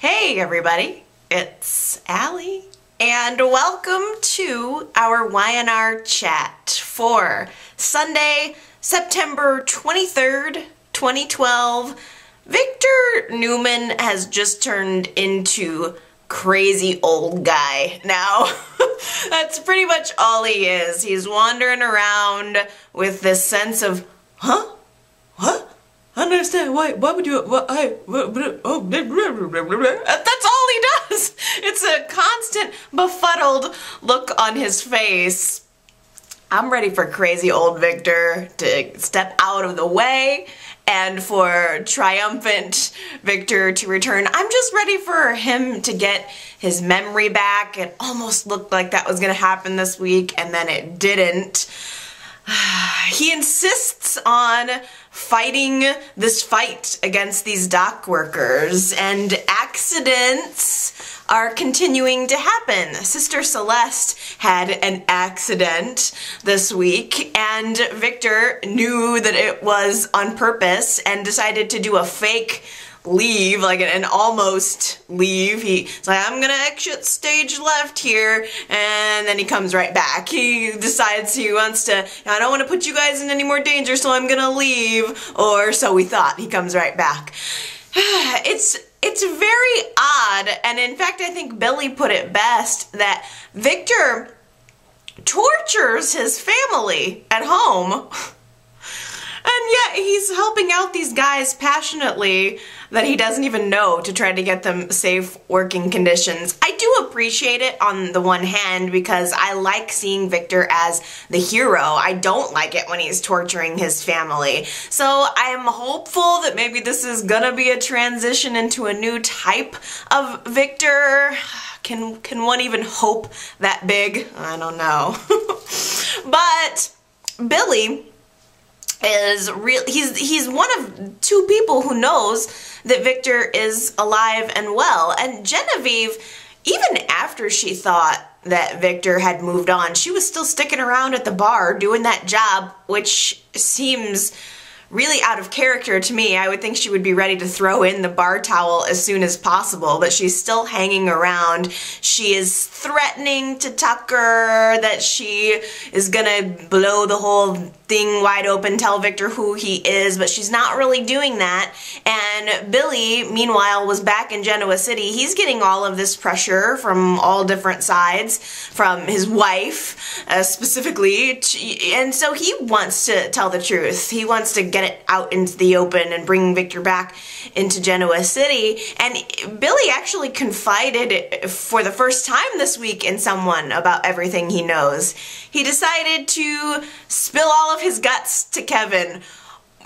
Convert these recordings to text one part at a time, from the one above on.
Hey everybody, it's Allie, and welcome to our YNR chat for Sunday, September 23rd, 2012. Victor Newman has just turned into crazy old guy now. That's pretty much all he is. He's wandering around with this sense of, huh? What? I don't understand. Why would you, that's all he does. It's a constant befuddled look on his face. I'm ready for crazy old Victor to step out of the way and for triumphant Victor to return. I'm just ready for him to get his memory back. It almost looked like that was gonna happen this week, and then it didn't. He insists on fighting this fight against these dock workers, and accidents are continuing to happen. Sister Celeste had an accident this week, and Victor knew that it was on purpose and decided to do a fake leave, like an almost leave. He's like, I'm gonna exit stage left here, and then he comes right back. He decides he wants to, I don't want to put you guys in any more danger, so I'm gonna leave, or so we thought. He comes right back. It's very odd, and in fact I think Billy put it best, that Victor tortures his family at home. And yet he's helping out these guys passionately that he doesn't even know to try to get them safe working conditions. I do appreciate it on the one hand because I like seeing Victor as the hero. I don't like it when he's torturing his family. So I'm hopeful that maybe this is gonna be a transition into a new type of Victor. Can one even hope that big? I don't know. But Billy is real. He's one of two people who knows that Victor is alive and well. And Genevieve, even after she thought that Victor had moved on, she was still sticking around at the bar doing that job, which seems really out of character to me. I would think she would be ready to throw in the bar towel as soon as possible, but she's still hanging around. She is threatening to Tucker that she is gonna blow the whole thing wide open, tell Victor who he is, but she's not really doing that. And Billy, meanwhile, was back in Genoa City. He's getting all of this pressure from all different sides, from his wife specifically, and so he wants to tell the truth. He wants to get it out into the open and bring Victor back into Genoa City. And Billy actually confided for the first time this week in someone about everything he knows. He decided to spill all of his guts to Kevin.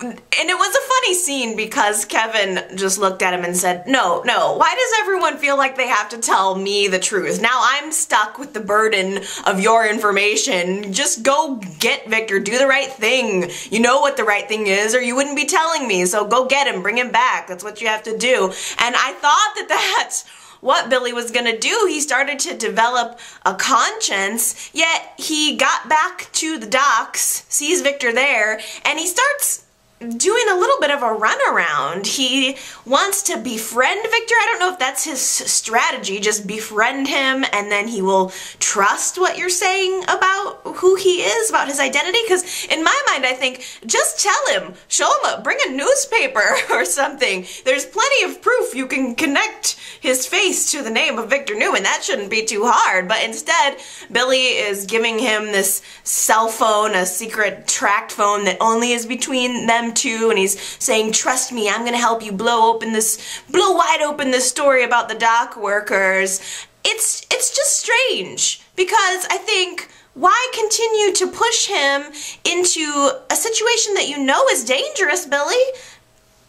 And it was a funny scene because Kevin just looked at him and said, no, why does everyone feel like they have to tell me the truth? Now I'm stuck with the burden of your information. Just go get Victor, do the right thing. You know what the right thing is, or you wouldn't be telling me, so go get him, bring him back. That's what you have to do. And I thought that that's what Billy was gonna do. He started to develop a conscience, yet he got back to the docks, sees Victor there, and he starts doing a little bit of a runaround. He wants to befriend Victor. I don't know if that's his strategy, just befriend him and then he will trust what you're saying about who he is, about his identity. Because in my mind, I think, just tell him, show him, bring a newspaper or something. There's plenty of proof you can connect his face to the name of Victor Newman. That shouldn't be too hard. But instead, Billy is giving him this cell phone, a secret tracked phone that only is between them two, and he's saying, trust me, I'm gonna help you blow wide open this story about the dock workers. It's just strange, because I think, why continue to push him into a situation that you know is dangerous, Billy?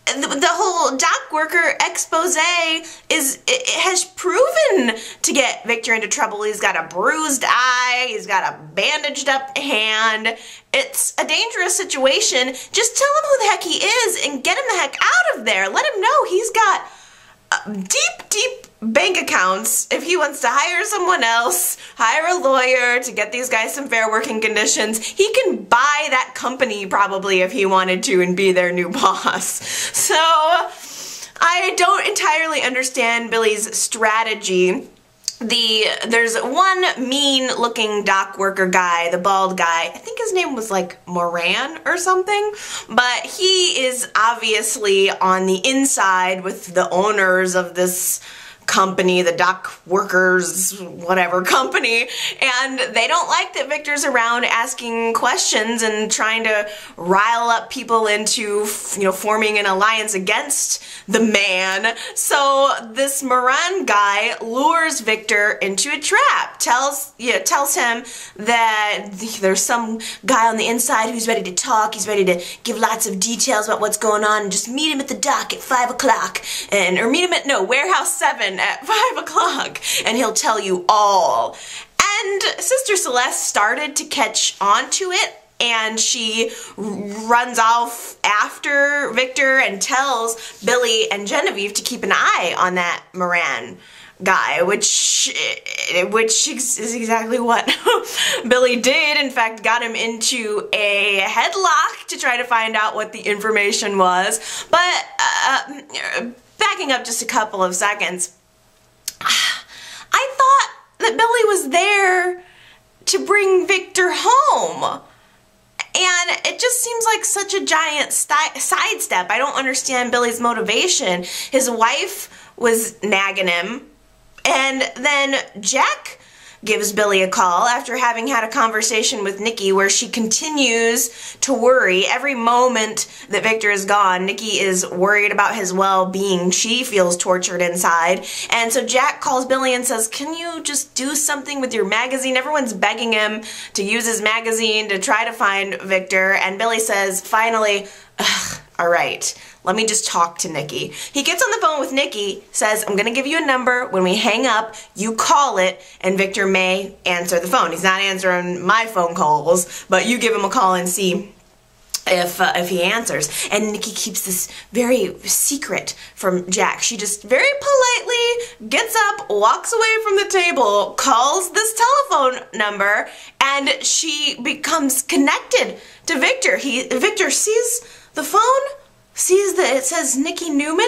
The whole dock worker expose has proven to get Victor into trouble. He's got a bruised eye, he's got a bandaged up hand. It's a dangerous situation. Just tell him who the heck he is and get him the heck out of there. Let him know he's got deep bank accounts if he wants to hire someone else, hire a lawyer to get these guys some fair working conditions. He can buy that company probably if he wanted to and be their new boss. So I don't entirely understand Billy's strategy. There's one mean-looking dock worker guy, the bald guy. I think his name was like Moran or something, but he is obviously on the inside with the owners of this company, the dock workers, whatever company, and they don't like that Victor's around asking questions and trying to rile up people into, forming an alliance against the man. So this Moran guy lures Victor into a trap, tells him that there's some guy on the inside who's ready to talk, he's ready to give lots of details about what's going on, and just meet him at the dock at 5 o'clock, or meet him at, Warehouse 7 at 5 o'clock, and he'll tell you all. And Sister Celeste started to catch on to it, and she runs off after Victor and tells Billy and Genevieve to keep an eye on that Moran guy, which is exactly what Billy did. In fact, got him into a headlock to try to find out what the information was. But backing up just a couple of seconds, I thought that Billy was there to bring Victor home. And it just seems like such a giant sidestep. I don't understand Billy's motivation. His wife was nagging him, and then Jack gives Billy a call after having had a conversation with Nikki where she continues to worry. Every moment that Victor is gone, Nikki is worried about his well-being. She feels tortured inside. And so Jack calls Billy and says, can you just do something with your magazine? Everyone's begging him to use his magazine to try to find Victor. And Billy says, finally, all right, let me just talk to Nikki. He gets on the phone with Nikki, says, I'm gonna give you a number. When we hang up, you call it, and Victor may answer the phone. He's not answering my phone calls, but you give him a call and see if he answers. And Nikki keeps this very secret from Jack. She just very politely gets up, walks away from the table, calls this telephone number, and she becomes connected to Victor. Victor sees the phone, sees that it says Nikki Newman,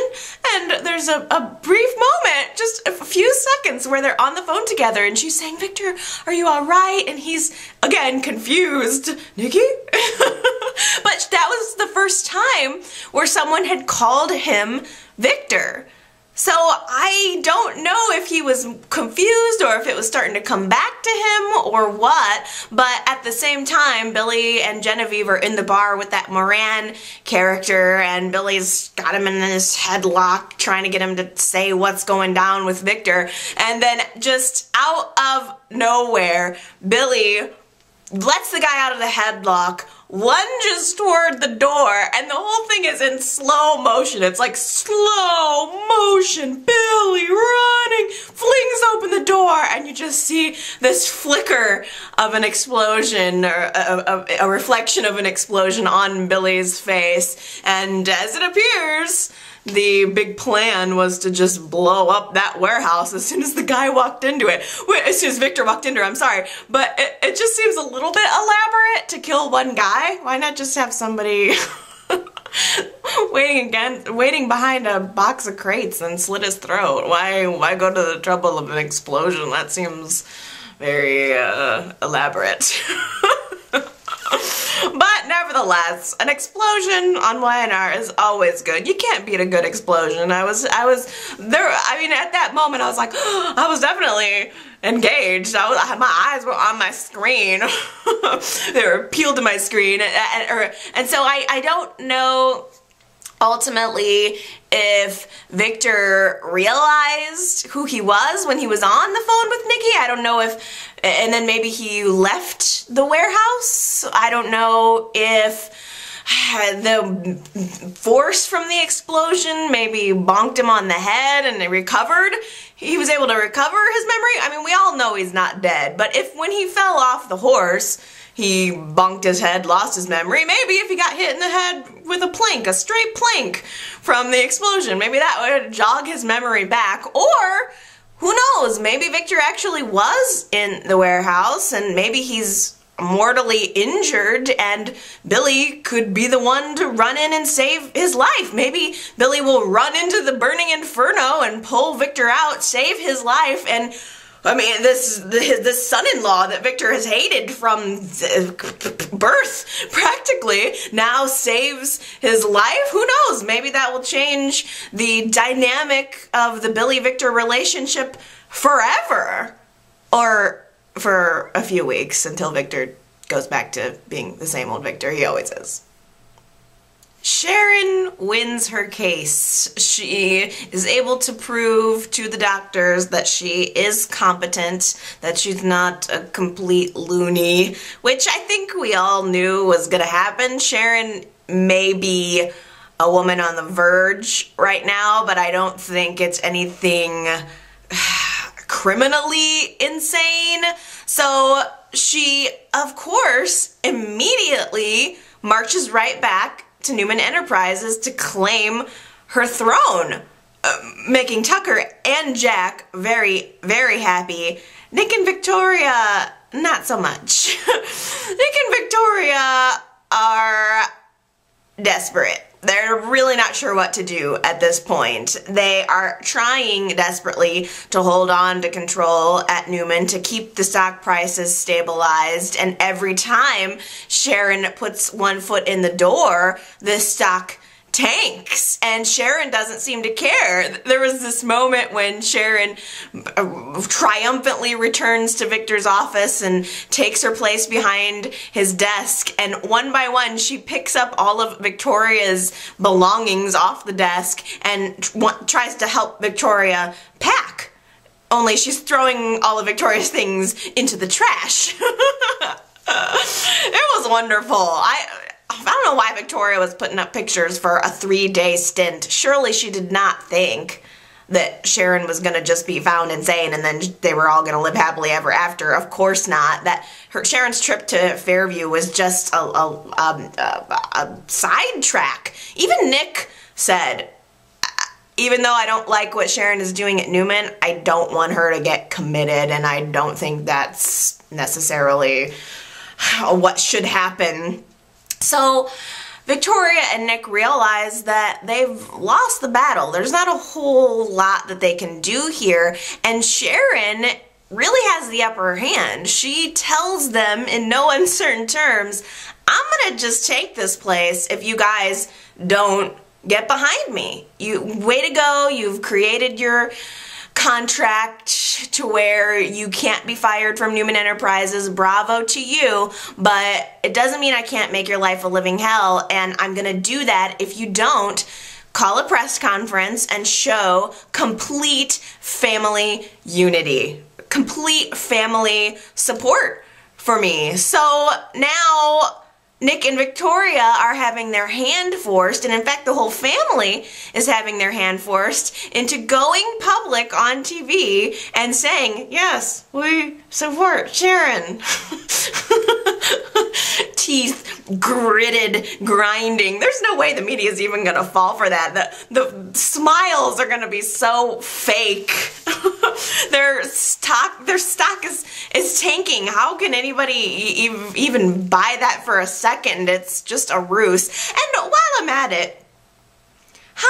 and there's a brief moment, just a few seconds, where they're on the phone together, and she's saying, Victor, are you all right? And he's, again, confused. Nikki? But that was the first time where someone had called him Victor. So I don't know if he was confused or if it was starting to come back to him or what, but at the same time, Billy and Genevieve are in the bar with that Moran character, and Billy's got him in this headlock trying to get him to say what's going down with Victor, and then just out of nowhere, Billy lets the guy out of the headlock, lunges toward the door, and the whole thing is in slow motion. It's like slow motion, Billy running, flings open the door, and you just see this flicker of an explosion, or a reflection of an explosion on Billy's face. And as it appears, the big plan was to just blow up that warehouse as soon as the guy walked into it. As soon as Victor walked into it, I'm sorry. But it just seems a little bit elaborate to kill one guy. Why not just have somebody waiting behind a box of crates and slit his throat? Why go to the trouble of an explosion? That seems very elaborate. But nevertheless, an explosion on YNR is always good. You can't beat a good explosion. I was there. I mean, at that moment, I was like, I was definitely engaged. My eyes were on my screen. They were peeled to my screen, and so I don't know ultimately if Victor realized who he was when he was on the phone with Nikki. I don't know if, and then maybe he left the warehouse. I don't know if the force from the explosion maybe bonked him on the head and he recovered. He was able to recover his memory. I mean, we all know he's not dead, but if when he fell off the horse, he bonked his head, lost his memory. Maybe if he got hit in the head with a plank, a straight plank from the explosion, maybe that would jog his memory back. Or, who knows, maybe Victor actually was in the warehouse and maybe he's mortally injured, and Billy could be the one to run in and save his life. Maybe Billy will run into the burning inferno and pull Victor out, save his life, and I mean, this son-in-law that Victor has hated from birth, practically, now saves his life. Who knows? Maybe that will change the dynamic of the Billy-Victor relationship forever. Or for a few weeks until Victor goes back to being the same old Victor he always is. Sharon wins her case. She is able to prove to the doctors that she is competent, that she's not a complete loony, which I think we all knew was gonna happen. Sharon may be a woman on the verge right now, but I don't think it's anything criminally insane. So she, of course, immediately marches right back to Newman Enterprises to claim her throne, making Tucker and Jack very, very happy. Nick and Victoria, not so much. Nick and Victoria are desperate. They're really not sure what to do at this point. They are trying desperately to hold on to control at Newman to keep the stock prices stabilized, and every time Sharon puts one foot in the door, the stock tanks, and Sharon doesn't seem to care. There was this moment when Sharon triumphantly returns to Victor's office and takes her place behind his desk, and one by one she picks up all of Victoria's belongings off the desk and tries to help Victoria pack. Only she's throwing all of Victoria's things into the trash. It was wonderful. I don't know why Victoria was putting up pictures for a 3-day stint. Surely she did not think that Sharon was going to just be found insane and then they were all going to live happily ever after. Of course not. Sharon's trip to Fairview was just a sidetrack. Even Nick said, even though I don't like what Sharon is doing at Newman, I don't want her to get committed, and I don't think that's necessarily what should happen. So Victoria and Nick realize that they've lost the battle. There's not a whole lot that they can do here, and Sharon really has the upper hand. She tells them in no uncertain terms, I'm gonna just take this place if you guys don't get behind me. Way to go, you've created your contract to where you can't be fired from Newman Enterprises. Bravo to you, but it doesn't mean I can't make your life a living hell, and I'm gonna do that if you don't call a press conference and show complete family unity, complete family support for me. So now Nick and Victoria are having their hand forced, and in fact the whole family is having their hand forced into going public on TV and saying, yes, we support Sharon. Teeth gritted, grinding. There's no way the media is even gonna fall for that. The smiles are gonna be so fake. Their stock is tanking. How can anybody even buy that for a second? It's just a ruse. And while I'm at it, how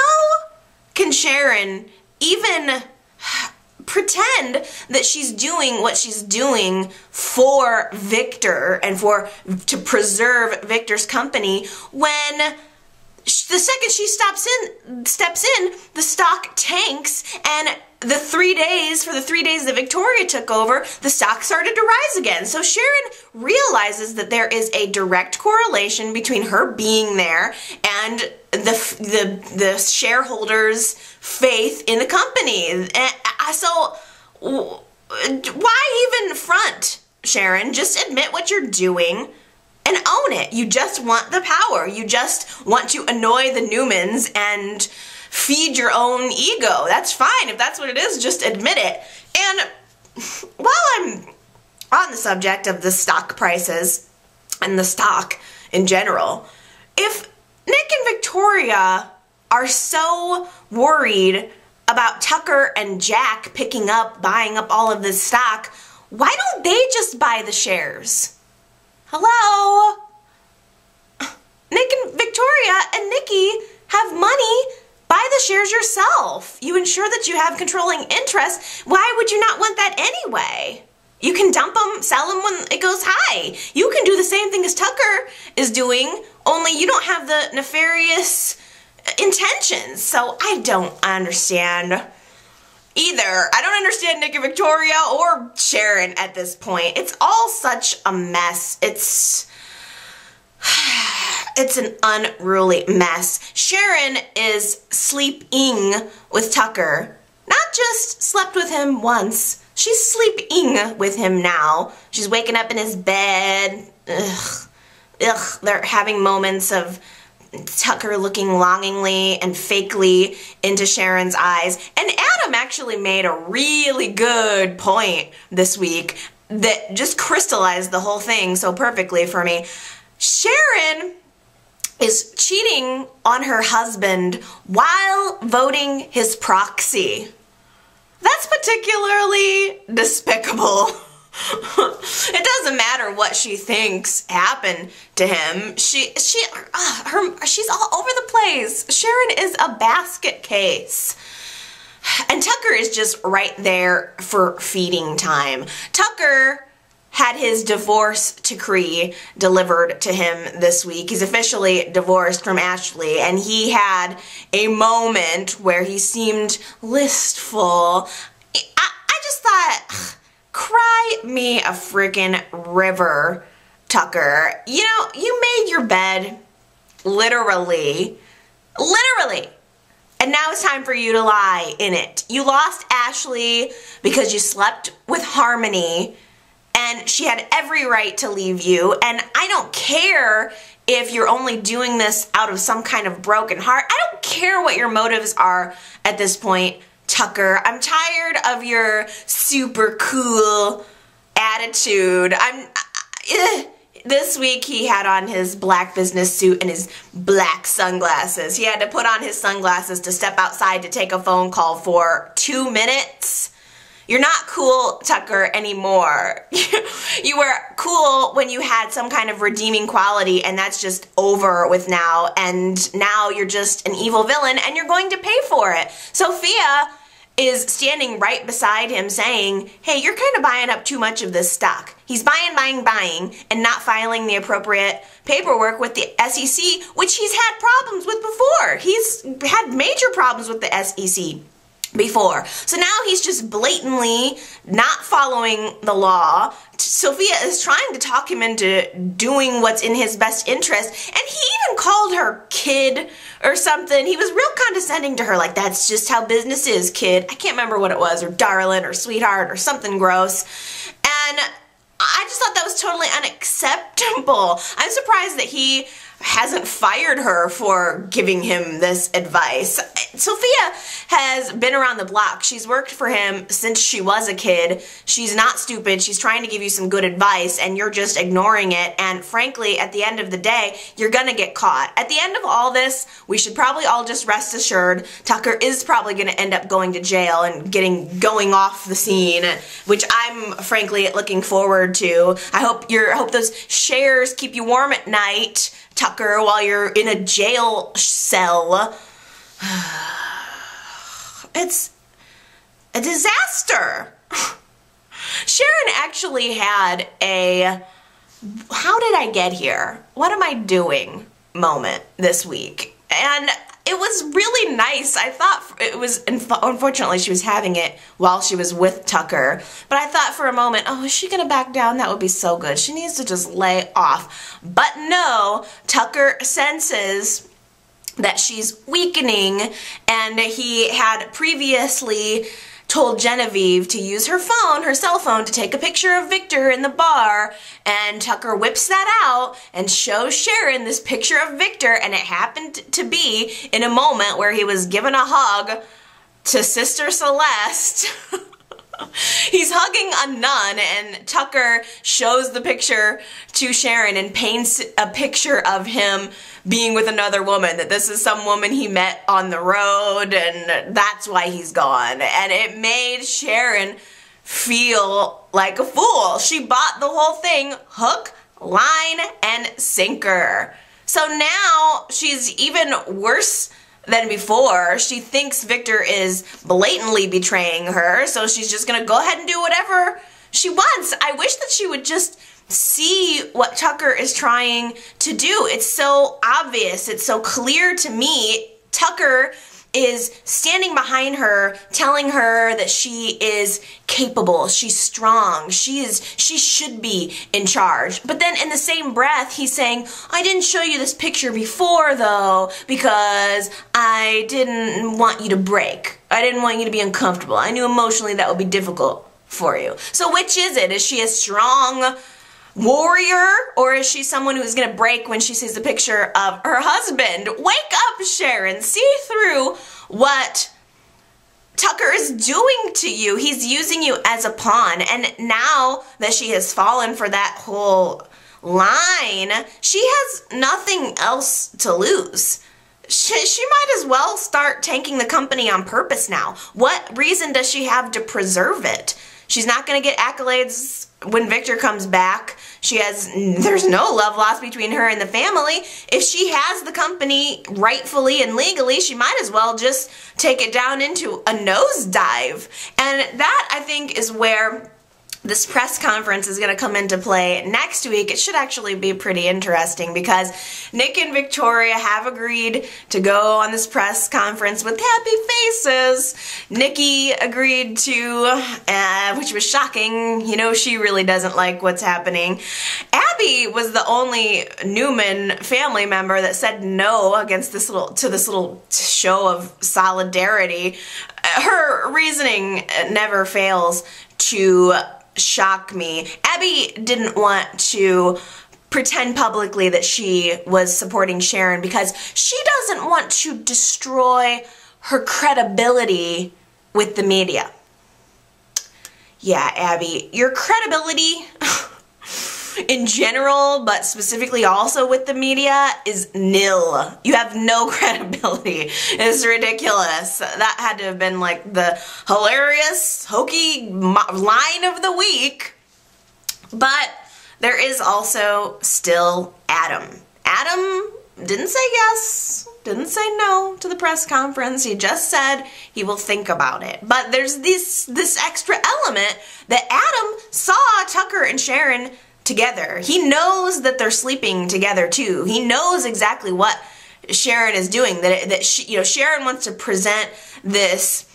can Sharon even pretend that she's doing what she's doing for Victor and to preserve Victor's company when the second she steps in, the stock tanks, and for the 3 days that Victoria took over, the stock started to rise again. So Sharon realizes that there is a direct correlation between her being there and the shareholders' faith in the company. And so why even front, Sharon? Just admit what you're doing and own it. You just want the power. You just want to annoy the Newmans and feed your own ego. That's fine. If that's what it is, just admit it. And while I'm on the subject of the stock prices and the stock in general, if Nick and Victoria are so worried about Tucker and Jack buying up all of this stock, why don't they just buy the shares? Hello? Nick and Victoria and Nikki have money. Buy the shares yourself. You ensure that you have controlling interest. Why would you not want that anyway? You can dump them, sell them when it goes high. You can do the same thing as Tucker is doing, only you don't have the nefarious intentions. So I don't understand either. I don't understand Nick and Victoria or Sharon at this point. It's all such a mess. It's an unruly mess. Sharon is sleeping with Tucker. Not just slept with him once. She's sleeping with him now. She's waking up in his bed. Ugh. Ugh. They're having moments of Tucker looking longingly and fakely into Sharon's eyes. And Adam actually made a really good point this week that just crystallized the whole thing so perfectly for me. Sharon is cheating on her husband while voting his proxy. That's particularly despicable. It doesn't matter what she thinks happened to him. She's all over the place. Sharon is a basket case. And Tucker is just right there for feeding time. Tucker had his divorce decree delivered to him this week. He's officially divorced from Ashley, and he had a moment where he seemed listful. I just thought, cry me a freaking river, Tucker. You know, you made your bed, literally, and now it's time for you to lie in it. You lost Ashley because you slept with Harmony, and she had every right to leave you, and I don't care if you're only doing this out of some kind of broken heart. I don't care what your motives are at this point, Tucker. I'm tired of your super cool attitude. This week he had on his black business suit and his black sunglasses. He had to put on his sunglasses to step outside to take a phone call for 2 minutes. You're not cool, Tucker, anymore. You were cool when you had some kind of redeeming quality, and that's just over with now. And now you're just an evil villain, and you're going to pay for it. Sophia is standing right beside him saying, hey, you're kind of buying up too much of this stock. He's buying, and not filing the appropriate paperwork with the SEC, which he's had problems with before. He's had major problems with the SEC before. So now he's just blatantly not following the law. Sophia is trying to talk him into doing what's in his best interest, and he even called her kid or something. He was real condescending to her, like, that's just how business is, kid. I can't remember what it was, or darling, or sweetheart, or something gross. And I just thought that was totally unacceptable. I'm surprised that he hasn't fired her for giving him this advice. Sophia has been around the block. She's worked for him since she was a kid. She's not stupid. She's trying to give you some good advice, and you're just ignoring it. And frankly, at the end of the day, you're gonna get caught. At the end of all this, we should probably all just rest assured Tucker is probably gonna end up going to jail and going off the scene, which I'm frankly looking forward to. I hope those shares keep you warm at night, Tucker, while you're in a jail cell. It's a disaster. Sharon actually had a how did I get here? What am I doing moment this week. And it was really nice. I thought it was, unfortunately she was having it while she was with Tucker, but I thought for a moment, oh, is she gonna back down? That would be so good. She needs to just lay off. But no, Tucker senses that she's weakening, and he had previously told Genevieve to use her phone, her cell phone, to take a picture of Victor in the bar, and Tucker whips that out and shows Sharon this picture of Victor, and it happened to be in a moment where he was giving a hug to Sister Celeste. He's hugging a nun, and Tucker shows the picture to Sharon and paints a picture of him being with another woman, that this is some woman he met on the road, and that's why he's gone. And it made Sharon feel like a fool. She bought the whole thing hook, line and sinker. So now she's even worse than before. She thinks Victor is blatantly betraying her, so she's just gonna go ahead and do whatever she wants. I wish that she would just see what Tucker is trying to do. It's so obvious, it's so clear to me. Tucker is standing behind her, telling her that she is capable, she's strong, she should be in charge. But then in the same breath, he's saying, I didn't show you this picture before though, because I didn't want you to break. I didn't want you to be uncomfortable. I knew emotionally that would be difficult for you. So which is it? Is she a strong warrior, or is she someone who's gonna break when she sees a picture of her husband? Wake up, Sharon. See through what Tucker is doing to you. He's using you as a pawn, and now that she has fallen for that whole line, she has nothing else to lose. She might as well start tanking the company on purpose now. What reason does she have to preserve it? She's not going to get accolades when Victor comes back. There's no love lost between her and the family. If she has the company rightfully and legally, she might as well just take it down into a nosedive. And that, I think, is where this press conference is going to come into play next week. It should actually be pretty interesting because Nick and Victoria have agreed to go on this press conference with happy faces. Nikki agreed to, which was shocking. You know, she really doesn't like what's happening. Abby was the only Newman family member that said no against this little show of solidarity. Her reasoning never fails to shock me. Abby didn't want to pretend publicly that she was supporting Sharon because she doesn't want to destroy her credibility with the media. Yeah, Abby, your credibility in general, but specifically also with the media, is nil. You have no credibility. It's ridiculous. That had to have been like the hilarious, hokey line of the week. But there is also still Adam. Adam didn't say yes, didn't say no to the press conference. He just said he will think about it. But there's this extra element that Adam saw Tucker and Sharon together. He knows that they're sleeping together too. He knows exactly what Sharon is doing. That Sharon wants to present this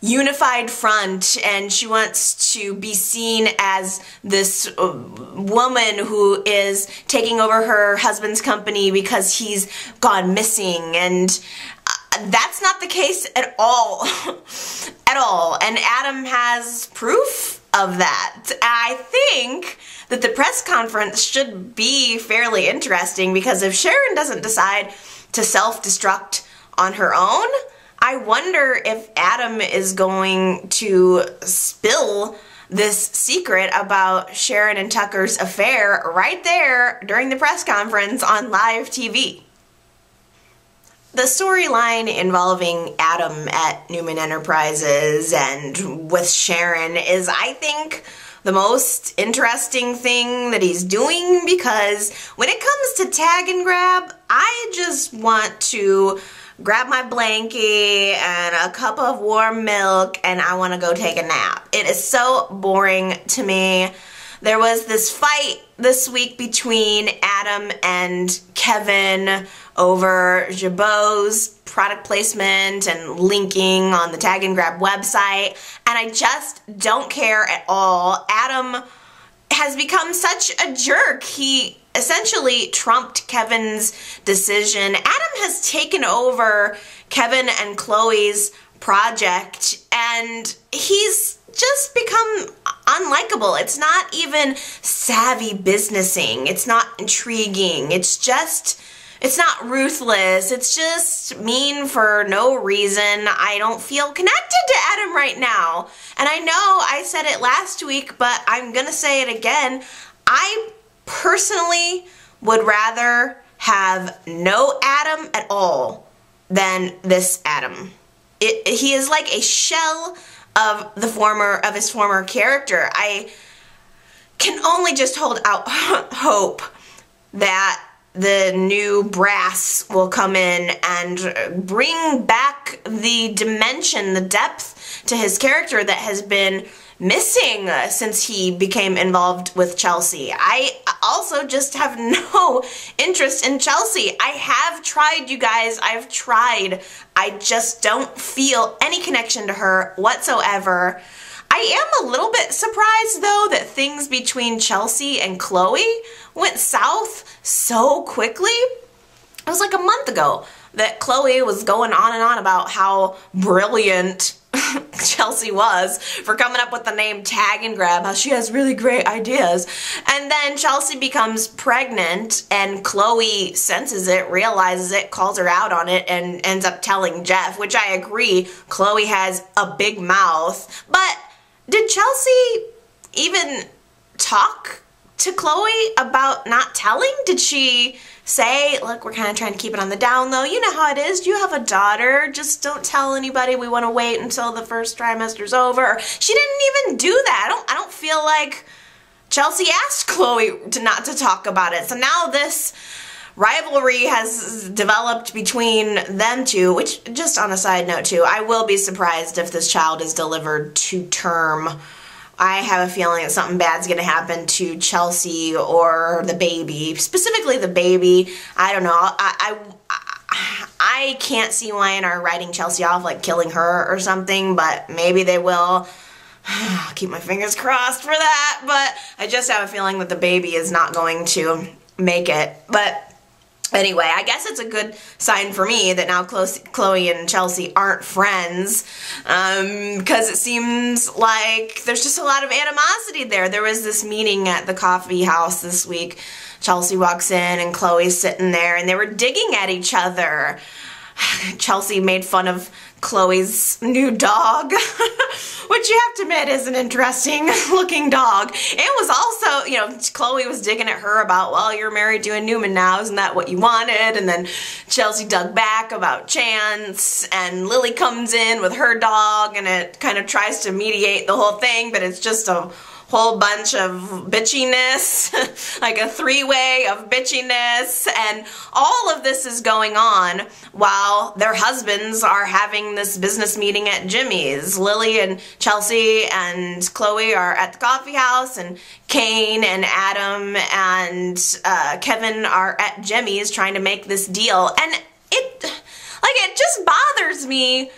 unified front, and she wants to be seen as this woman who is taking over her husband's company because he's gone missing, and that's not the case at all. At all. And Adam has proof of that. I think that the press conference should be fairly interesting because if Sharon doesn't decide to self-destruct on her own, I wonder if Adam is going to spill this secret about Sharon and Tucker's affair right there during the press conference on live TV. The storyline involving Adam at Newman Enterprises and with Sharon is, I think, the most interesting thing that he's doing, because when it comes to tag and grab, I just want to grab my blankie and a cup of warm milk and I want to go take a nap. It is so boring to me. There was this fight this week between Adam and Kevin over Jabot's product placement and linking on the Tag and Grab website, and I just don't care at all. Adam has become such a jerk. He essentially trumped Kevin's decision. Adam has taken over Kevin and Chloe's project, and he's just become unlikable. It's not even savvy businessing. It's not intriguing. It's not ruthless. It's just mean for no reason. I don't feel connected to Adam right now. And I know I said it last week, but I'm gonna say it again. I personally would rather have no Adam at all than this Adam. He is like a shell of his former character. I can only just hold out hope that the new brass will come in and bring back the dimension, the depth to his character that has been missing since he became involved with Chelsea. I also just have no interest in Chelsea. I have tried, you guys. I've tried. I just don't feel any connection to her whatsoever. I am a little bit surprised, though, that things between Chelsea and Chloe went south so quickly. It was like a month ago that Chloe was going on and on about how brilliant Chelsea was for coming up with the name Tag and Grab, how she has really great ideas. And then Chelsea becomes pregnant and Chloe senses it, realizes it, calls her out on it, and ends up telling Jeff, which I agree, Chloe has a big mouth. But did Chelsea even talk to Chloe about not telling? Did she say, look, we're kind of trying to keep it on the down low. You know how it is. You have a daughter. Just don't tell anybody. We want to wait until the first trimester's over. She didn't even do that. I don't feel like Chelsea asked Chloe not to talk about it. So now this rivalry has developed between them two, which, just on a side note too, I will be surprised if this child is delivered to term. I have a feeling that something bad's going to happen to Chelsea or the baby, specifically the baby. I don't know. I can't see why they are writing Chelsea off, like killing her or something, but maybe they will. I'll keep my fingers crossed for that, but I just have a feeling that the baby is not going to make it. But anyway, I guess it's a good sign for me that now Chloe and Chelsea aren't friends, because it seems like there's just a lot of animosity there. There was this meeting at the coffee house this week. Chelsea walks in and Chloe's sitting there and they were digging at each other. Chelsea made fun of Chloe's new dog, which you have to admit is an interesting looking dog. It was also, you know, Chloe was digging at her about, well, you're married to a Newman now, isn't that what you wanted? And then Chelsea dug back about Chance, and Lily comes in with her dog, and it kind of tries to mediate the whole thing, but it's just a whole bunch of bitchiness, like a three-way of bitchiness, and all of this is going on while their husbands are having this business meeting at Jimmy's. Lily and Chelsea and Chloe are at the coffee house, and Kane and Adam and Kevin are at Jimmy's trying to make this deal, and it just bothers me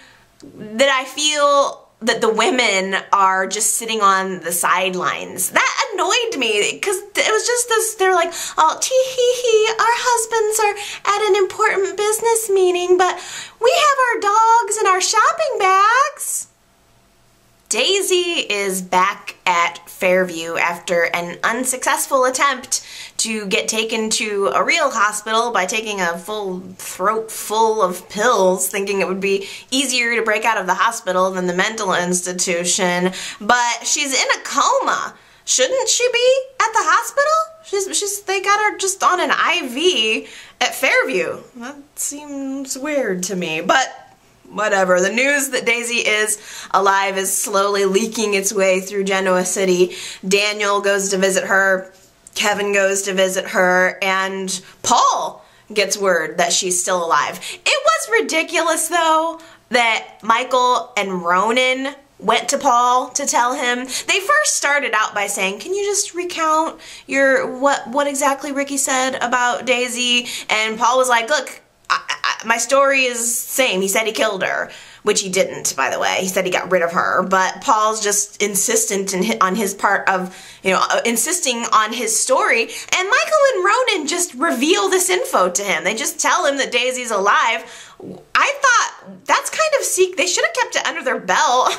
that I feel that the women are just sitting on the sidelines. That annoyed me, because it was just this, they're like, oh, tee-hee-hee, our husbands are at an important business meeting, but we have our dogs and our shopping bags. Daisy is back at Fairview after an unsuccessful attempt to get taken to a real hospital by taking a full throat full of pills, thinking it would be easier to break out of the hospital than the mental institution. But she's in a coma. Shouldn't she be at the hospital? They got her just on an IV at Fairview. That seems weird to me, but whatever. The news that Daisy is alive is slowly leaking its way through Genoa City. Daniel goes to visit her, Kevin goes to visit her, and Paul gets word that she's still alive. It was ridiculous, though, that Michael and Ronan went to Paul to tell him. They first started out by saying, can you just recount what exactly Ricky said about Daisy? And Paul was like, look, my story is same. He said he killed her, which he didn't, by the way. He said he got rid of her, but Paul's just insistent on his part of, insisting on his story, and Michael and Ronan just reveal this info to him. They just tell him that Daisy's alive. I thought, that's kind of they should have kept it under their belt.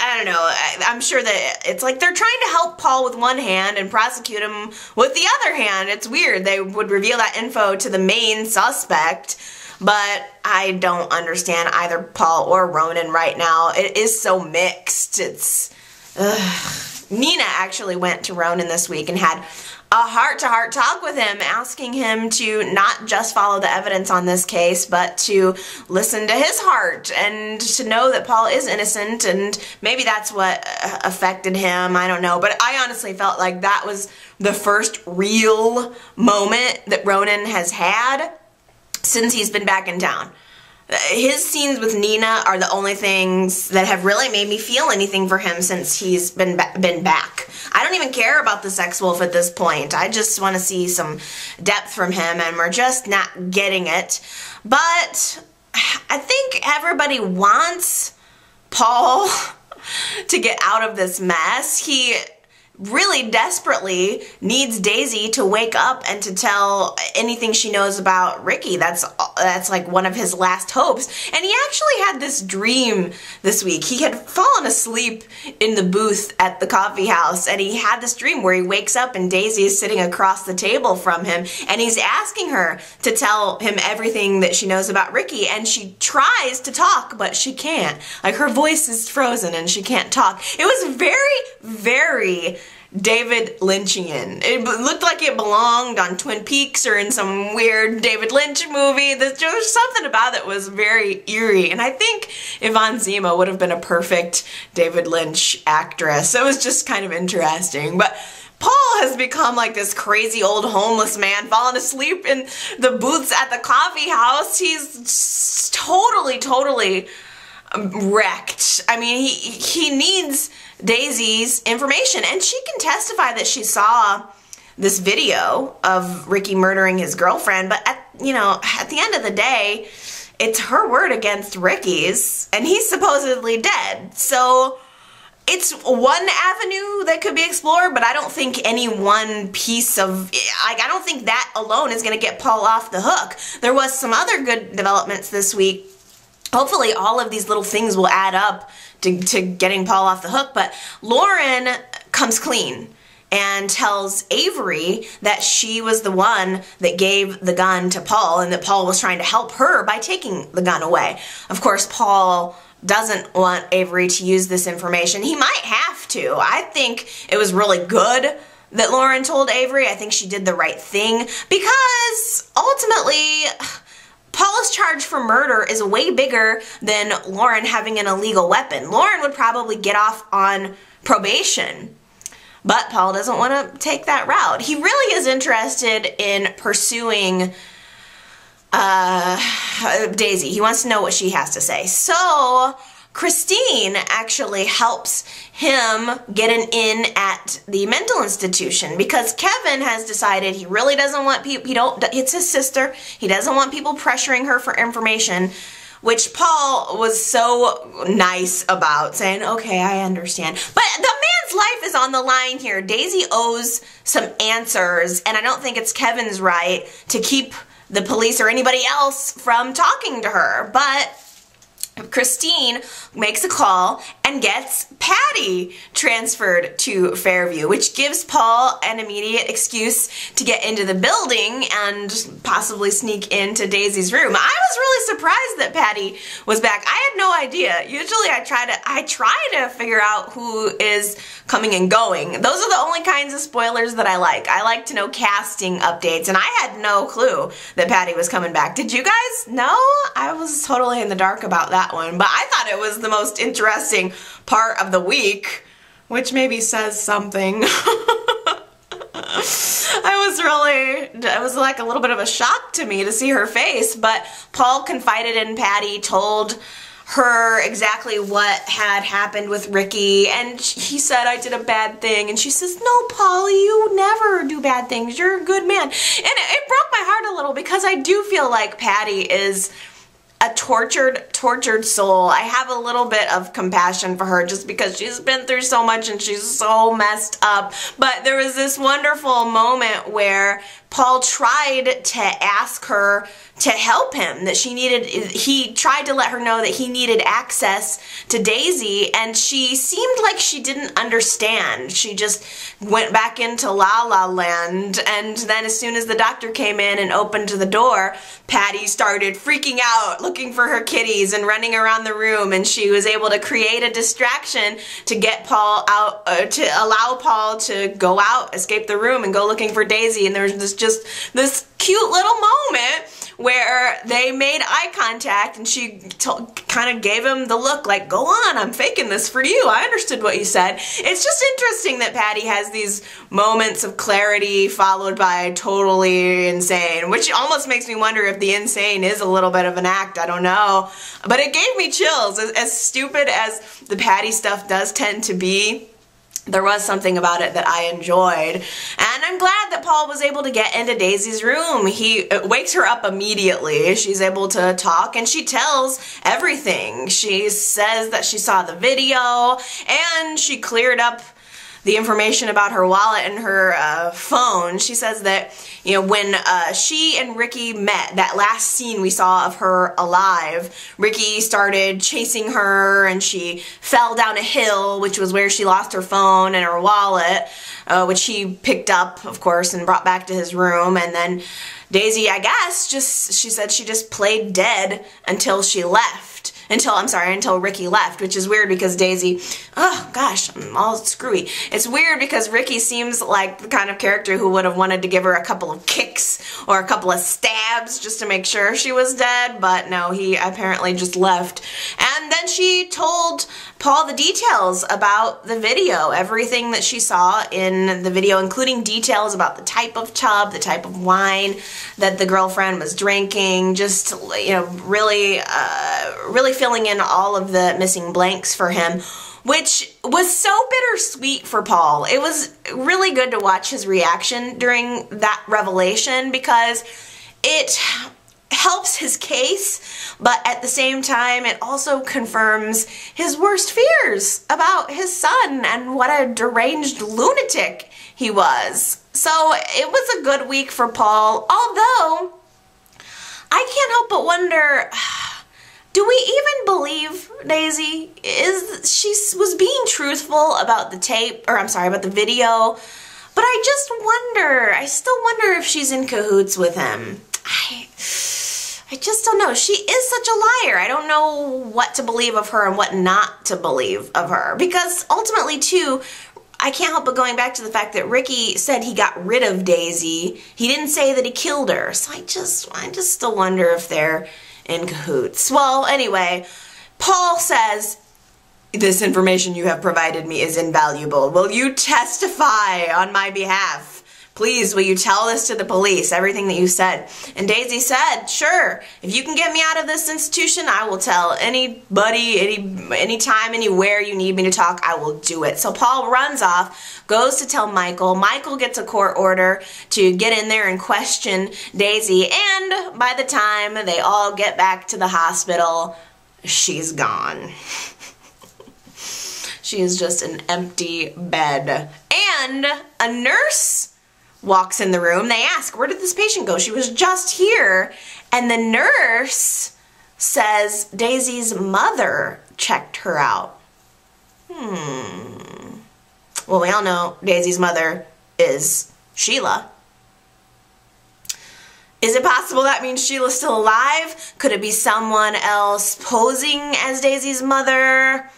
I don't know, I'm sure that it's like they're trying to help Paul with one hand and prosecute him with the other hand. It's weird. They would reveal that info to the main suspect, but I don't understand either Paul or Ronan right now. It is so mixed. Nina actually went to Ronan this week and had a heart-to-heart talk with him, asking him to not just follow the evidence on this case, but to listen to his heart and to know that Paul is innocent, and maybe that's what affected him, I don't know. But I honestly felt like that was the first real moment that Ronan has had since he's been back in town. His scenes with Nina are the only things that have really made me feel anything for him since he's been back. I don't even care about the sex wolf at this point. I just want to see some depth from him, and we're just not getting it. But I think everybody wants Paul to get out of this mess. He really desperately needs Daisy to wake up and to tell anything she knows about Ricky. That's like one of his last hopes. And he actually had this dream this week. He had fallen asleep in the booth at the coffee house, and he had this dream where he wakes up and Daisy is sitting across the table from him, and he's asking her to tell him everything that she knows about Ricky, and she tries to talk, but she can't. Like, her voice is frozen and she can't talk. It was very, very David Lynchian. It looked like it belonged on Twin Peaks or in some weird David Lynch movie. There was something about it was very eerie, and I think Yvonne Zima would have been a perfect David Lynch actress. It was just kind of interesting. But Paul has become like this crazy old homeless man falling asleep in the booths at the coffee house. He's totally wrecked. I mean, he needs Daisy's information, and she can testify that she saw this video of Ricky murdering his girlfriend, but at the end of the day, it's her word against Ricky's, and he's supposedly dead. So it's one avenue that could be explored, but I don't think any one piece of, I don't think that alone is going to get Paul off the hook. There was some other good developments this week. Hopefully all of these little things will add up to getting Paul off the hook, but Lauren comes clean and tells Avery that she was the one that gave the gun to Paul, and that Paul was trying to help her by taking the gun away. Of course, Paul doesn't want Avery to use this information. He might have to. I think it was really good that Lauren told Avery. I think she did the right thing, because ultimately Paul's charge for murder is way bigger than Lauren having an illegal weapon. Lauren would probably get off on probation, but Paul doesn't want to take that route. He really is interested in pursuing Daisy. He wants to know what she has to say. So Christine actually helps him get an in at the mental institution, because Kevin has decided he really doesn't want people, it's his sister, he doesn't want people pressuring her for information, which Paul was so nice about, saying, okay, I understand. But the man's life is on the line here. Daisy owes some answers, and I don't think it's Kevin's right to keep the police or anybody else from talking to her. But Christine makes a call and gets Patty transferred to Fairview, which gives Paul an immediate excuse to get into the building and possibly sneak into Daisy's room. I was really surprised that Patty was back. I had no idea. Usually I try to figure out who is coming and going. Those are the only kinds of spoilers that I like. I like to know casting updates, and I had no clue that Patty was coming back. Did you guys know? I was totally in the dark about that one, but I thought it was the most interesting part of the week, which maybe says something. It was like a little bit of a shock to me to see her face, but Paul confided in Patty, told her exactly what had happened with Ricky, and he said, I did a bad thing, and she says, no, Paul, you never do bad things, you're a good man. And it broke my heart a little, because I do feel like Patty is a tortured soul. I have a little bit of compassion for her just because she's been through so much and she's so messed up. But there was this wonderful moment where Paul tried to ask her to help him, that he tried to let her know that he needed access to Daisy, and she seemed like she didn't understand. She just went back into La La Land, and then as soon as the doctor came in and opened the door, Patty started freaking out, looking for her kitties and running around the room, and she was able to create a distraction to get Paul out, to allow Paul to go out, escape the room, and go looking for Daisy. And there was this cute little moment where they made eye contact, and she kind of gave him the look like, go on, I'm faking this for you. I understood what you said. It's just interesting that Patty has these moments of clarity followed by totally insane, which almost makes me wonder if the insane is a little bit of an act. I don't know. But it gave me chills. As stupid as the Patty stuff does tend to be, there was something about it that I enjoyed. And I'm glad that Paul was able to get into Daisy's room. He wakes her up immediately. She's able to talk, and she tells everything. She says that she saw the video, and she cleared up the information about her wallet and her phone. She says that, you know, when she and Ricky met, that last scene we saw of her alive, Ricky started chasing her and she fell down a hill, which was where she lost her phone and her wallet, which he picked up, of course, and brought back to his room. And then Daisy, I guess, she said she just played dead until she left. Until Ricky left, which is weird because Daisy, oh gosh, I'm all screwy. It's weird because Ricky seems like the kind of character who would have wanted to give her a couple of kicks or a couple of stabs just to make sure she was dead, but no, he apparently just left. And then she told Paul the details about the video, everything that she saw in the video, including details about the type of tub, the type of wine that the girlfriend was drinking, just, you know, really filling in all of the missing blanks for him, which was so bittersweet for Paul. It was really good to watch his reaction during that revelation because it helps his case, but at the same time it also confirms his worst fears about his son and what a deranged lunatic he was. So it was a good week for Paul, although I can't help but wonder, do we even believe Daisy? She was being truthful about the tape, or I'm sorry, about the video, but I still wonder if she's in cahoots with him. I just don't know. She is such a liar. I don't know what to believe of her and what not to believe of her, because ultimately too, I can't help but going back to the fact that Ricky said he got rid of Daisy. He didn't say that he killed her, so I just still wonder if they're in cahoots. Well, anyway, Paul says, this information you have provided me is invaluable. Will you testify on my behalf? Please, will you tell this to the police, everything that you said? And Daisy said, sure, if you can get me out of this institution, I will tell anybody, anytime, anywhere you need me to talk, I will do it. So Paul runs off, goes to tell Michael. Michael gets a court order to get in there and question Daisy, and by the time they all get back to the hospital, she's gone. She is just an empty bed. And a nurse walks in the room. They ask, where did this patient go? She was just here. And the nurse says Daisy's mother checked her out. Well, we all know Daisy's mother is Sheila. Is it possible that means Sheila's still alive? Could it be someone else posing as Daisy's mother?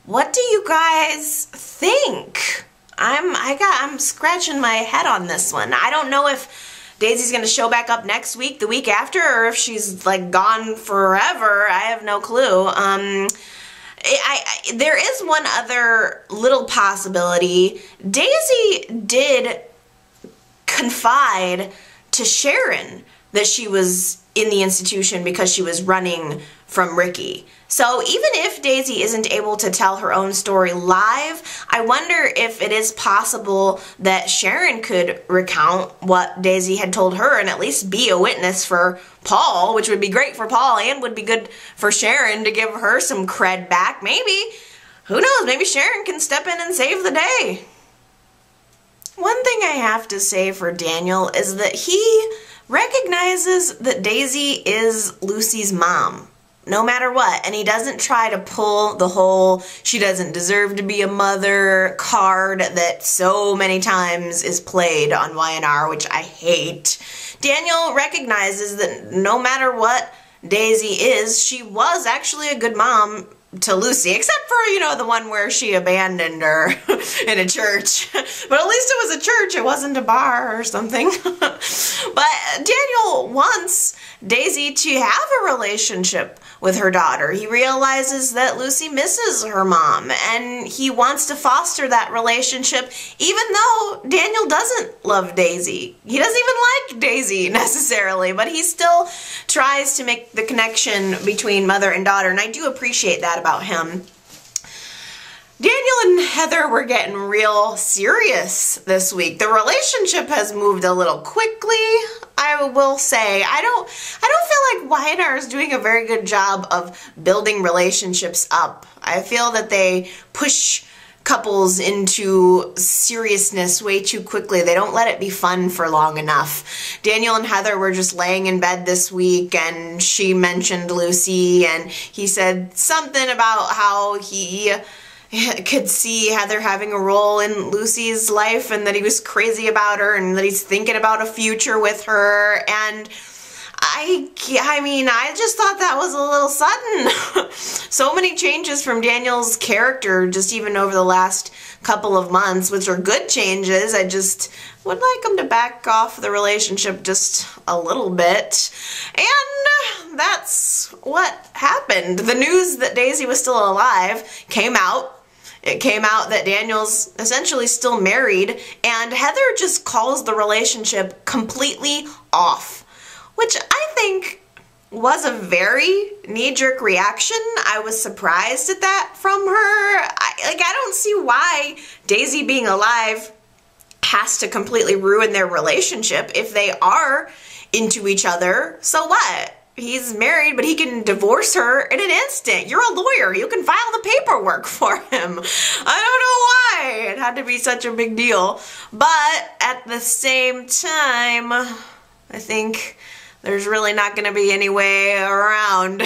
What do you guys think? I'm scratching my head on this one. I don't know if Daisy's gonna show back up next week, the week after, or if she's like gone forever. I have no clue. There is one other little possibility. Daisy did confide to Sharon that she was in the institution because she was running from Ricky. So even if Daisy isn't able to tell her own story live, I wonder if it is possible that Sharon could recount what Daisy had told her and at least be a witness for Paul, which would be great for Paul and would be good for Sharon to give her some cred back. Maybe, who knows, maybe Sharon can step in and save the day. One thing I have to say for Daniel is that he recognizes that Daisy is Lucy's mom, no matter what, and he doesn't try to pull the whole she doesn't deserve to be a mother card that so many times is played on YNR, which I hate. Daniel recognizes that no matter what Daisy is, she was actually a good mom to Lucy, except for, you know, the one where she abandoned her in a church. But at least it was a church, it wasn't a bar or something. But Daniel wants Daisy to have a relationship with her daughter. He realizes that Lucy misses her mom, and he wants to foster that relationship, even though Daniel doesn't love Daisy. He doesn't even like Daisy necessarily, but he still tries to make the connection between mother and daughter, and I do appreciate that about him. Daniel and Heather were getting real serious this week. The relationship has moved a little quickly, I will say. I don't feel like YNR is doing a very good job of building relationships up. I feel that they push couples into seriousness way too quickly. They don't let it be fun for long enough. Daniel and Heather were just laying in bed this week, and she mentioned Lucy, and he said something about how he could see Heather having a role in Lucy's life, and that he was crazy about her, and that he's thinking about a future with her. And I mean, I just thought that was a little sudden. So many changes from Daniel's character just even over the last couple of months, which are good changes. I just would like him to back off the relationship just a little bit. And that's what happened. The news that Daisy was still alive came out. It came out that Daniel's essentially still married, and Heather just calls the relationship completely off, which I think was a very knee-jerk reaction. I was surprised at that from her. I don't see why Daisy being alive has to completely ruin their relationship if they are into each other. So what? He's married, but he can divorce her in an instant. You're a lawyer. You can file the paperwork for him. I don't know why it had to be such a big deal. But at the same time, I think there's really not going to be any way around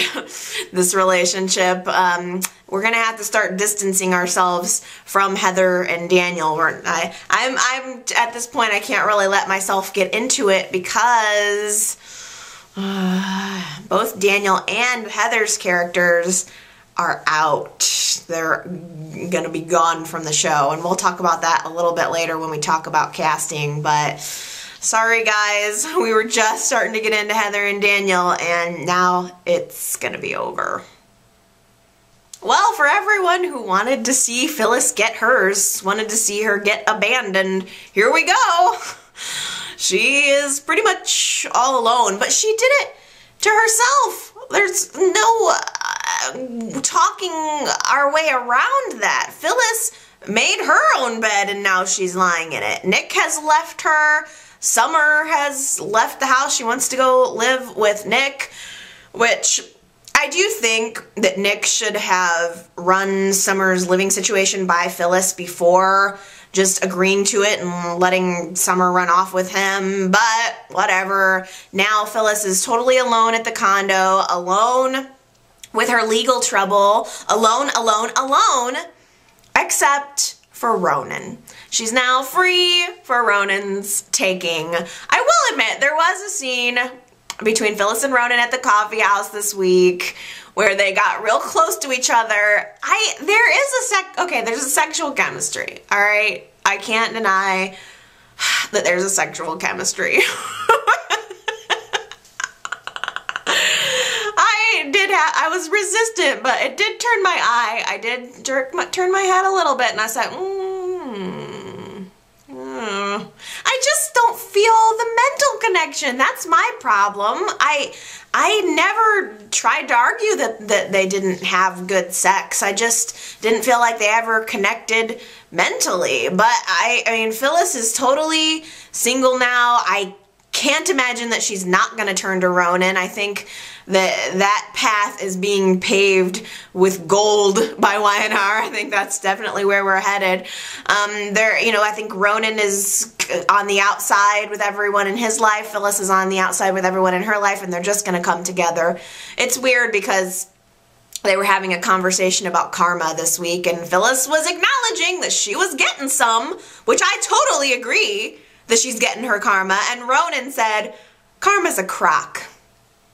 this relationship. We're going to have to start distancing ourselves from Heather and Daniel. I'm at this point, I can't really let myself get into it because both Daniel and Heather's characters are out. They're going to be gone from the show, and we'll talk about that a little bit later when we talk about casting. But sorry guys, we were just starting to get into Heather and Daniel, and now it's going to be over. Well, for everyone who wanted to see Phyllis get hers, wanted to see her get abandoned, here we go. She is pretty much all alone, but she did it to herself. There's no talking our way around that. Phyllis made her own bed, and now she's lying in it. Nick has left her. Summer has left the house. She wants to go live with Nick, which I do think that Nick should have run Summer's living situation by Phyllis before just agreeing to it and letting Summer run off with him, but whatever. Now Phyllis is totally alone at the condo, alone with her legal trouble, alone, except for Ronan. She's now free for Ronan's taking. I will admit, there was a scene between Phyllis and Ronan at the coffee house this week where they got real close to each other. There's a sexual chemistry, all right? I can't deny that there's a sexual chemistry. I was resistant, but it did turn my eye. I did turn my head a little bit, and I said, I just don't feel the mental connection. That's my problem. I never tried to argue that they didn't have good sex. I just didn't feel like they ever connected mentally. But I mean, Phyllis is totally single now. I can't imagine that she's not going to turn to Ronan. I think that path is being paved with gold by Y&R. I think that's definitely where we're headed. I think Ronan is on the outside with everyone in his life. Phyllis is on the outside with everyone in her life, and they're just going to come together. It's weird because they were having a conversation about karma this week, and Phyllis was acknowledging that she was getting some, which I totally agree that she's getting her karma, and Ronan said, karma's a crock.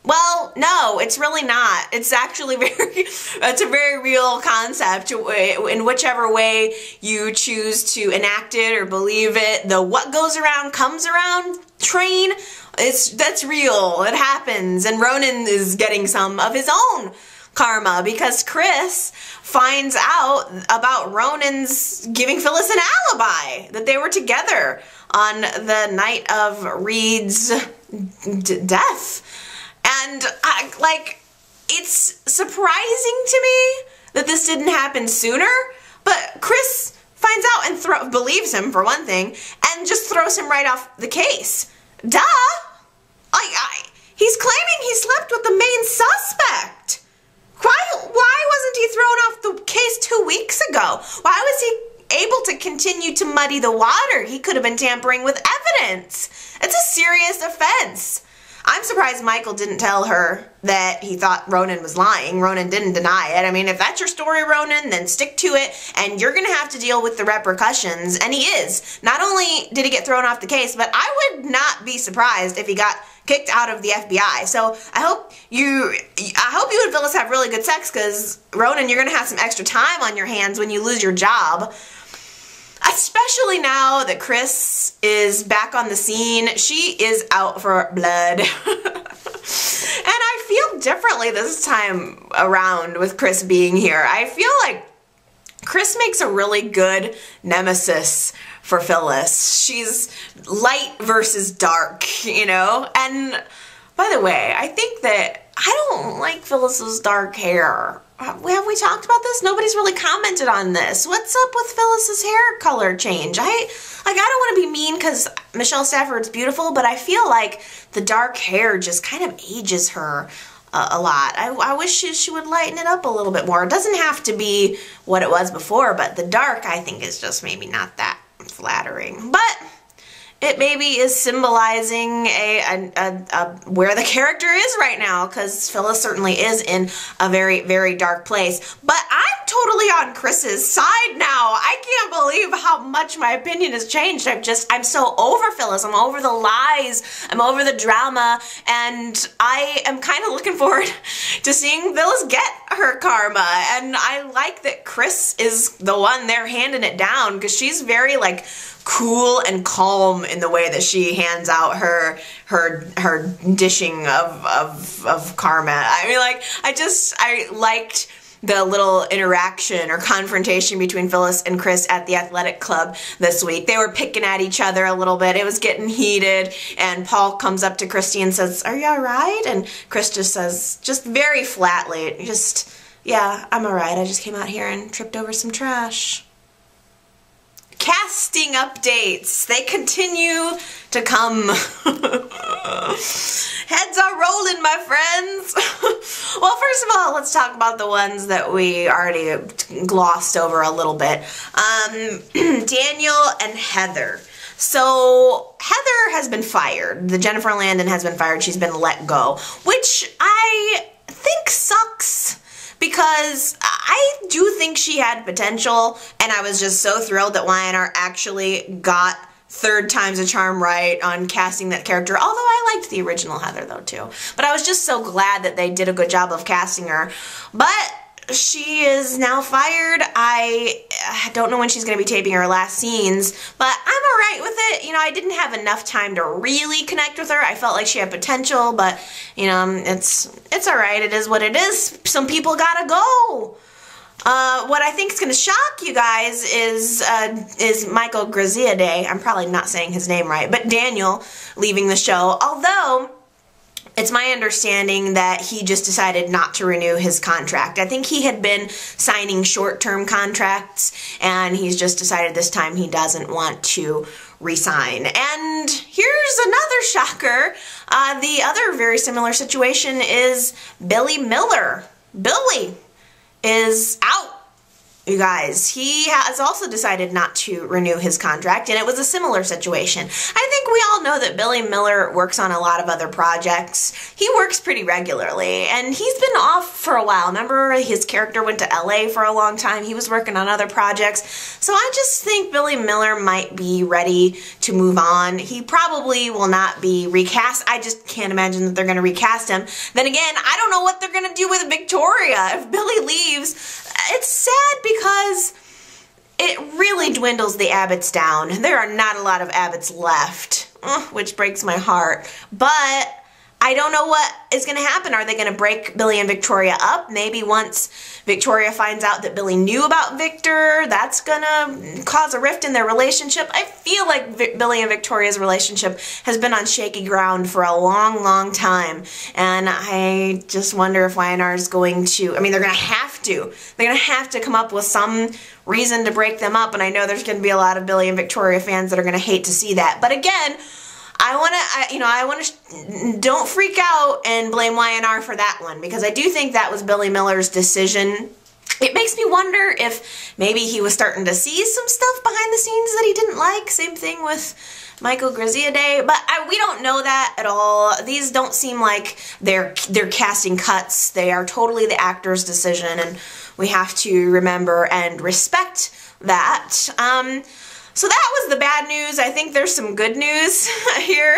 Well, no, it's really not. It's actually it's a very real concept. In whichever way you choose to enact it or believe it, the what goes around comes around train, that's real. It happens. And Ronan is getting some of his own karma because Chris finds out about Ronan's giving Phyllis an alibi, that they were together on the night of Reed's death. And it's surprising to me that this didn't happen sooner, but Chris finds out and believes him for one thing, and just throws him right off the case. Duh! He's claiming he slept with the main suspect. Why wasn't he thrown off the case 2 weeks ago? Why was he able to continue to muddy the water? He could have been tampering with evidence. It's a serious offense. I'm surprised Michael didn't tell her that he thought Ronan was lying. Ronan didn't deny it. I mean, if that's your story, Ronan, then stick to it, and you're going to have to deal with the repercussions, and he is. Not only did he get thrown off the case, but I would not be surprised if he got kicked out of the FBI. So I hope you and Phyllis have really good sex, because Ronan, you're going to have some extra time on your hands when you lose your job. Especially now that Chris is back on the scene. She is out for blood. And I feel differently this time around with Chris being here. I feel like Chris makes a really good nemesis for Phyllis. She's light versus dark, you know? And by the way, I think that I don't like Phyllis's dark hair. Have we talked about this? Nobody's really commented on this. What's up with Phyllis's hair color change? I don't want to be mean because Michelle Stafford's beautiful, but I feel like the dark hair just kind of ages her a lot. I wish she would lighten it up a little bit more. It doesn't have to be what it was before, but the dark, I think, is just maybe not that flattering. But it maybe is symbolizing where the character is right now, because Phyllis certainly is in a very, very dark place. But I'm totally on Chris's side now. I can't believe how much my opinion has changed. I'm so over Phyllis. I'm over the lies. I'm over the drama. And I am kind of looking forward to seeing Phyllis get her karma. And I like that Chris is the one there handing it down, because she's very, like, cool and calm in the way that she hands out her dishing of karma. I mean, like, I liked the little interaction or confrontation between Phyllis and Chris at the athletic club this week. They were picking at each other a little bit. It was getting heated, and Paul comes up to Christy and says, "Are you all right?" And Chris just says, just very flatly, "Yeah, I'm all right. I just came out here and tripped over some trash." Casting updates. They continue to come. Heads are rolling, my friends. Well, first of all, let's talk about the ones that we already glossed over a little bit. Daniel and Heather. So Heather has been fired. The Jennifer Landon has been fired. She's been let go, which I think sucks, because I do think she had potential, and I was just so thrilled that Y&R actually got third time's a charm right on casting that character, although I liked the original Heather though too. But I was just so glad that they did a good job of casting her. But she is now fired. I don't know when she's going to be taping her last scenes, but I'm alright with it. You know, I didn't have enough time to really connect with her. I felt like she had potential, but, you know, it's alright. It is what it is. Some people gotta go. What I think is going to shock you guys is Michael Graziadei. I'm probably not saying his name right, but Daniel leaving the show, although it's my understanding that he just decided not to renew his contract. I think he had been signing short-term contracts, and he's just decided this time he doesn't want to resign. And here's another shocker. The other very similar situation is Billy Miller. Billy is out. You guys, he has also decided not to renew his contract, and it was a similar situation. I think we all know that Billy Miller works on a lot of other projects. He works pretty regularly, and he's been off for a while. Remember, his character went to LA for a long time. He was working on other projects. So I just think Billy Miller might be ready to move on. He probably will not be recast. I just can't imagine that they're going to recast him. Then again, I don't know what they're going to do with Victoria. If Billy leaves, it's sad because it really dwindles the Abbotts down. There are not a lot of Abbotts left, which breaks my heart. But I don't know what is going to happen. Are they going to break Billy and Victoria up? Maybe once Victoria finds out that Billy knew about Victor, that's going to cause a rift in their relationship. I feel like Billy and Victoria's relationship has been on shaky ground for a long, long time. And I just wonder if YNR is going to, I mean, they're going to have to. They're going to have to come up with some reason to break them up. And I know there's going to be a lot of Billy and Victoria fans that are going to hate to see that. But again, I want to, don't freak out and blame YNR for that one, because I do think that was Billy Miller's decision. It makes me wonder if maybe he was starting to see some stuff behind the scenes that he didn't like. Same thing with Michael Graziadei, but we don't know that at all. These don't seem like they're casting cuts. They are totally the actor's decision, and we have to remember and respect that. So that was the bad news. I think there's some good news here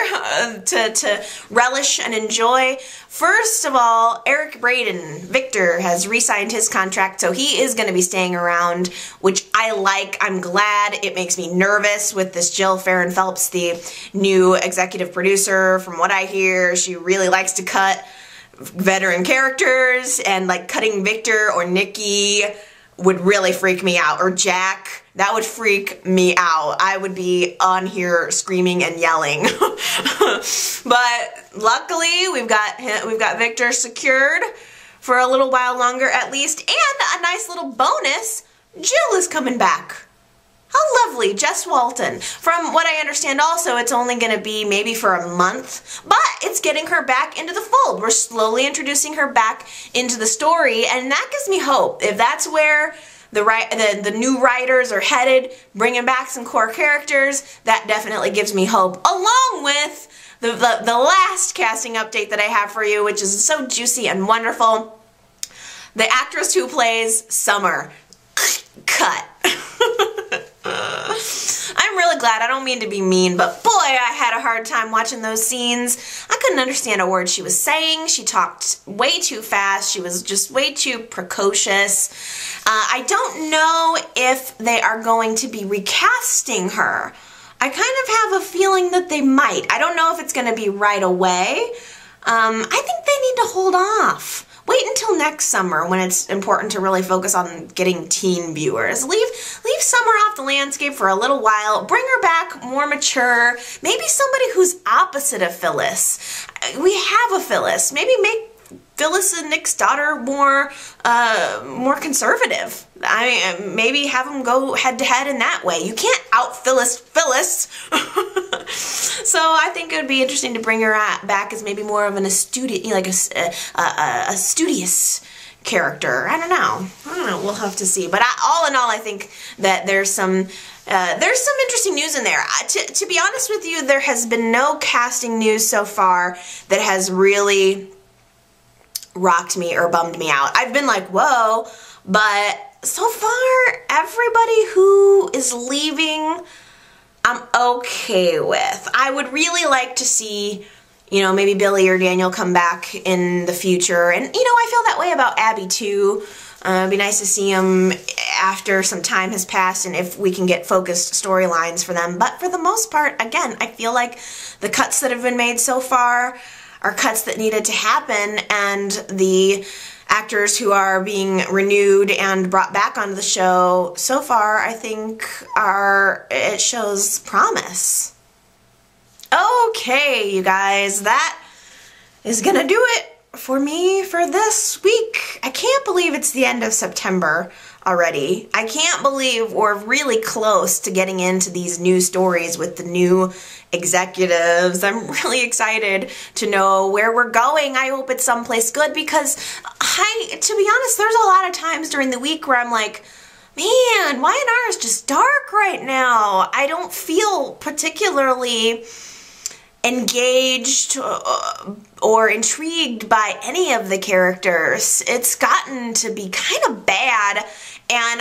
to relish and enjoy. First of all, Braeden, Victor, has re-signed his contract, so he is going to be staying around, which I like. I'm glad. It makes me nervous with this Jill Farron Phelps, the new executive producer. From what I hear, she really likes to cut veteran characters, and like cutting Victor or Nikki would really freak me out, or Jack. That would freak me out. I would be on here screaming and yelling. But luckily, we've got Victor secured for a little while longer at least, and a nice little bonus. Jill is coming back. How lovely, Jess Walton. From what I understand also, it's only going to be maybe for a month, but it's getting her back into the fold. We're slowly introducing her back into the story, and that gives me hope. If that's where the new writers are headed, bringing back some core characters, that definitely gives me hope. Along with the last casting update that I have for you, which is so juicy and wonderful. The actress who plays Summer. Cut. I'm really glad. I don't mean to be mean, but boy, I had a hard time watching those scenes. I couldn't understand a word she was saying. She talked way too fast. She was just way too precocious. I don't know if they are going to be recasting her. I kind of have a feeling that they might. I don't know if it's going to be right away. I think they need to hold off. Wait until next summer when it's important to really focus on getting teen viewers. Leave Summer off the landscape for a little while. Bring her back more mature. Maybe somebody who's opposite of Phyllis. We have a Phyllis. Maybe make Phyllis and Nick's daughter more conservative. Maybe have them go head to head in that way. You can't out Phyllis. So I think it would be interesting to bring her back as maybe more of a studious character. I don't know. We'll have to see. But all in all, I think that there's some interesting news in there. To be honest with you, there has been no casting news so far that has really rocked me or bummed me out. I've been like, whoa, but so far, everybody who is leaving, I'm okay with. I would really like to see, maybe Billy or Daniel come back in the future. And, I feel that way about Abby too. It'd be nice to see them after some time has passed and if we can get focused storylines for them. But for the most part, again, I feel like the cuts that have been made so far are cuts that needed to happen, and the actors who are being renewed and brought back onto the show so far, I think it shows promise. Okay, you guys, that is gonna do it for me for this week. I can't believe it's the end of September. already. I can't believe we're really close to getting into these new stories with the new executives. I'm really excited to know where we're going. I hope it's someplace good because to be honest, there's a lot of times during the week where I'm like, man, Y&R is just dark right now. I don't feel particularly engaged or intrigued by any of the characters. It's gotten to be kind of bad, and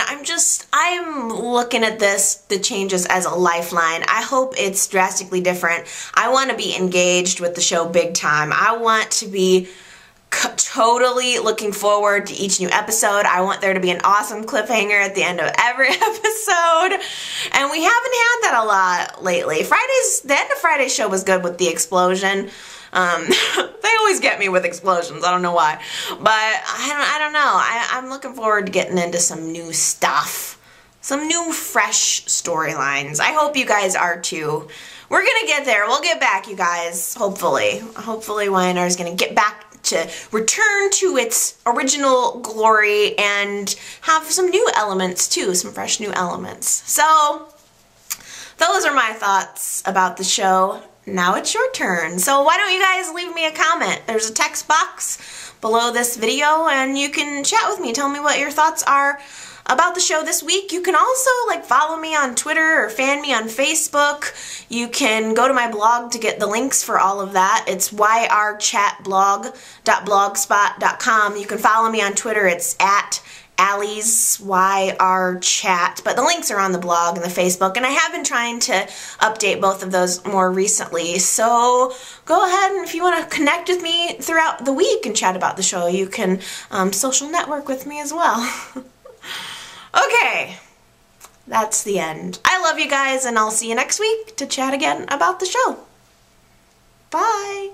I'm looking at the changes as a lifeline. I hope it's drastically different. I want to be engaged with the show big time. I want to be totally looking forward to each new episode. I want there to be an awesome cliffhanger at the end of every episode, and we haven't had that a lot lately. The end of Friday's show was good with the explosion. They always get me with explosions. I don't know why, but I don't know. I'm looking forward to getting into some new stuff, some new fresh storylines. I hope you guys are too. We're gonna get there. We'll get back, you guys. Hopefully Y&R is gonna get back to return to its original glory and have some new elements too, some fresh new elements. So those are my thoughts about the show. Now it's your turn. So why don't you guys leave me a comment? There's a text box below this video and you can chat with me. Tell me what your thoughts are about the show this week. You can also follow me on Twitter or fan me on Facebook. You can go to my blog to get the links for all of that. It's yrchatblog.blogspot.com. You can follow me on Twitter. It's at Allie's YR Chat, but the links are on the blog and the Facebook, and I have been trying to update both of those more recently. So go ahead, and if you want to connect with me throughout the week and chat about the show, you can social network with me as well. Okay, that's the end. I love you guys, and I'll see you next week to chat again about the show. Bye!